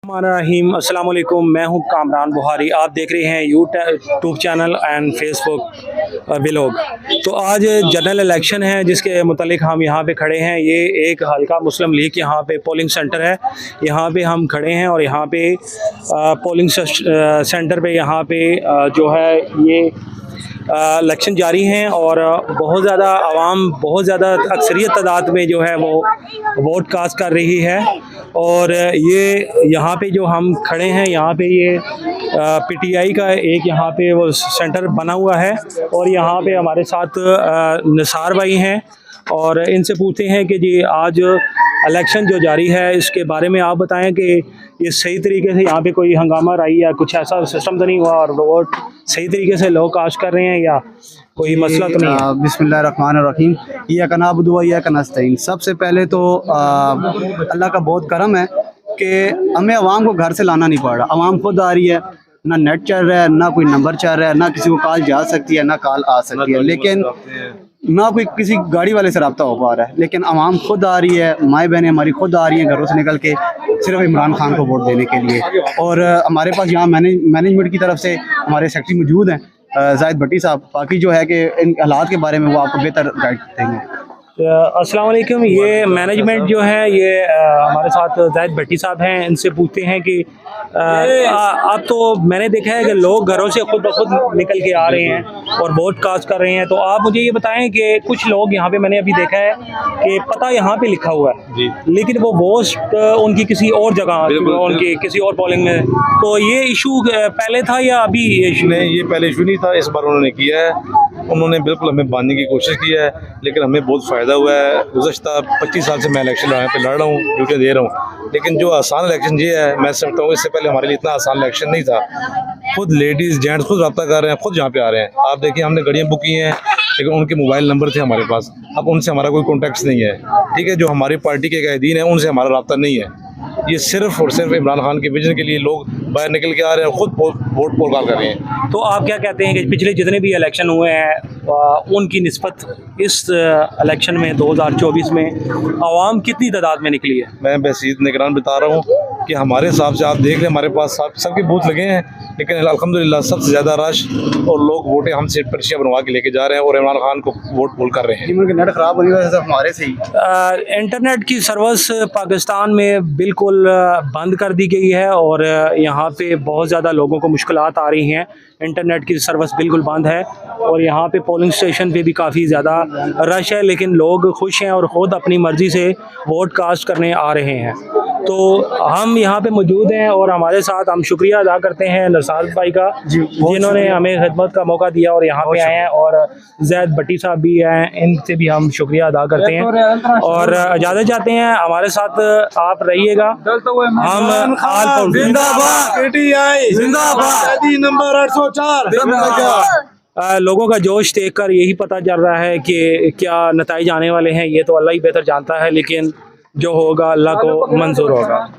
रहीम अस्सलाम वालेकुम। मैं हूं कामरान बुहारी। आप देख रहे हैं YouTube channel and Facebook vlog. तो आज जनरल इलेक्शन है जिसके मुतालिक हम यहां पे खड़े हैं। ये एक हल्का मुस्लिम लीग यहाँ पे पोलिंग सेंटर है, यहाँ पे हम खड़े हैं और यहाँ पे पोलिंग सेंटर पे यहाँ पे जो है ये इलेक्शन जारी हैं और बहुत ज़्यादा आवाम बहुत ज़्यादा अक्सरियत तादाद में जो है वो वोट कास्ट कर रही है। और ये यहाँ पे जो हम खड़े हैं यहाँ पे ये पीटीआई का एक यहाँ पे वो सेंटर बना हुआ है और यहाँ पे हमारे साथ निसार भाई हैं और इनसे पूछते हैं कि जी आज इलेक्शन जो जारी है इसके बारे में आप बताएं कि ये सही तरीके से यहाँ पे कोई हंगामा रही या कुछ ऐसा सिस्टम तो नहीं हुआ और वोट सही तरीके से लोग कास्ट कर रहे हैं या कोई मसला तो नहीं है? बिस्मिल्लाहिर्रहमानिर्रहीम। इय्याका नअबुदु व इय्याका नस्तईन। सबसे पहले तो अल्लाह का बहुत करम है कि हमें आवाम को घर से लाना नहीं पड़ रहा। आवाम खुद आ रही है, ना नेट चल रहा है, ना कोई नंबर चल रहा है, ना किसी को कॉल जा सकती है, ना कॉल आ सकती है, लेकिन ना कोई किसी गाड़ी वाले से रब्ता हो पा रहा है। लेकिन आवाम खुद आ रही है, माएँ बहनें हमारी खुद आ रही हैं घरों से निकल के सिर्फ इमरान खान को वोट देने के लिए। और हमारे पास यहाँ मैनेजमेंट की तरफ से हमारे सेक्रेटरी मौजूद हैं जाहिद भट्टी साहब। बाकी जो है कि इन हालात के बारे में वो आपको बेहतर गाइड देंगे। अस्सलाम वालेकुम। ये मैनेजमेंट जो है ये हमारे साथ जाहिद भट्टी साहब हैं। इनसे पूछते हैं कि अब तो मैंने देखा है कि लोग घरों से खुद ब खुद निकल के आ रहे हैं और वोट कास्ट कर रहे हैं। तो आप मुझे ये बताएं कि कुछ लोग यहाँ पे मैंने अभी देखा है कि पता यहाँ पे लिखा हुआ है जी, लेकिन वो वोट उनकी किसी और जगह उनकी किसी और पोलिंग में। तो ये इशू पहले था या अभी ये इशू? नहीं, ये पहले इशू नहीं था, इस बार उन्होंने किया है। उन्होंने बिल्कुल हमें बांधने की कोशिश की है, लेकिन हमें बहुत फ़ायदा हुआ है। गुज़श्ता 25 साल से मैं इलेक्शन पे लड़ रहा हूँ, ड्यूटी दे रहा हूँ, लेकिन जो आसान इलेक्शन ये है मैं समझता हूँ इससे पहले हमारे लिए इतना आसान इलेक्शन नहीं था। खुद लेडीज़ जेंट्स खुद रब्ता कर रहे हैं, खुद यहाँ पे आ रहे हैं। आप देखिए हमने गाड़ियाँ बुक की हैं लेकिन उनके मोबाइल नंबर थे हमारे पास, अब उनसे हमारा कोई कॉन्टैक्ट नहीं है। ठीक है, जो हमारी पार्टी के कायदीन हैं उनसे हमारा रब्ता नहीं है। ये सिर्फ और सिर्फ इमरान खान के विजन के लिए लोग बाहर निकल के आ रहे हैं, खुद वोट पोल कर रहे हैं। तो आप क्या कहते हैं कि पिछले जितने भी इलेक्शन हुए हैं उनकी निस्बत इस इलेक्शन में 2024 में आवाम कितनी तादाद में निकली है? मैं बसीद निगरान बता रहा हूँ कि हमारे हिसाब से आप देख रहे हैं हमारे पास सबके बूथ लगे हैं, लेकिन अल्हम्दुलिल्लाह सबसे ज़्यादा रश और लोग वोटें हमसे पर्चियाँ बनवा के लेके जा रहे हैं और इमरान खान को वोट पोल कर रहे हैं। नेट ख़राब होने की वजह से हमारे से ही इंटरनेट की सर्विस पाकिस्तान में बिल्कुल बंद कर दी गई है और यहाँ पे बहुत ज़्यादा लोगों को मुश्किलात आ रही हैं। इंटरनेट की सर्विस बिल्कुल बंद है और यहाँ पे पोलिंग स्टेशन पे भी काफ़ी ज़्यादा रश है, लेकिन लोग खुश हैं और ख़ुद अपनी मर्ज़ी से वोट कास्ट करने आ रहे हैं। तो हम यहाँ पे मौजूद हैं और हमारे साथ हम शुक्रिया अदा करते हैं निसार भाई का जिन्होंने हमें खिदमत का मौका दिया और यहाँ पे आए हैं, और जाहिद भट्टी साहब भी हैं, इनसे भी हम शुक्रिया अदा करते हैं और इजाज़त चाहते हैं। हमारे साथ आप रहिएगा। हम नंबर 804 लोगों का जोश देखकर यही पता चल रहा है कि क्या नतीजे आने वाले हैं, ये तो अल्लाह ही बेहतर जानता है, लेकिन जो होगा अल्लाह को मंजूर होगा।